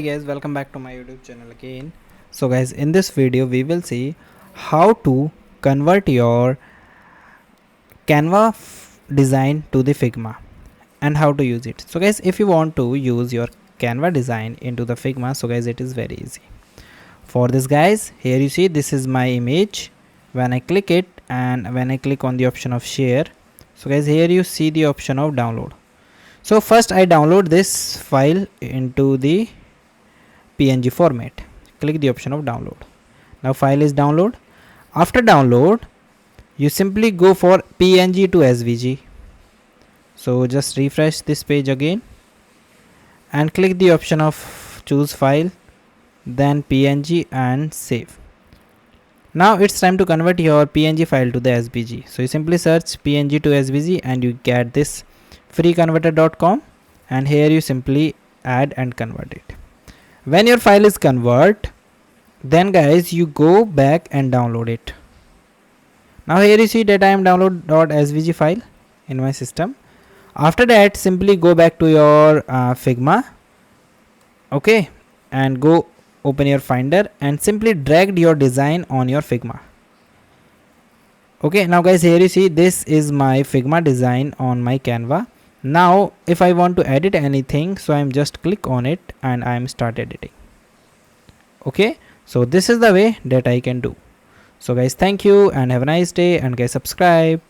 Hey guys, welcome back to my YouTube channel again. So guys, in this video we will see how to convert your Canva design to the Figma and how to use it. So guys, if you want to use your Canva design into the Figma, so guys, it is very easy. For this guys, here you see this is my image. When I click it and when I click on the option of share, so guys, here you see the option of download. So first I download this file into the PNG format. Click the option of download. Now file is download. After download, you simply go for PNG to SVG. So just refresh this page again and click the option of choose file, then PNG and save. Now it's time to convert your PNG file to the SVG. So you simply search PNG to SVG and you get this freeconverter.com, and here you simply add and convert it. When your file is convert, then guys you go back and download it. Now here you see that I am download.svg file in my system. After that simply go back to your Figma, okay, and go open your finder and simply drag your design on your Figma. Okay, now guys, here you see this is my Figma design on my Canva. Now if I want to edit anything, so I'm just click on it and I'm start editing. Okay, so this is the way that I can do. So guys, thank you and have a nice day, and guys subscribe.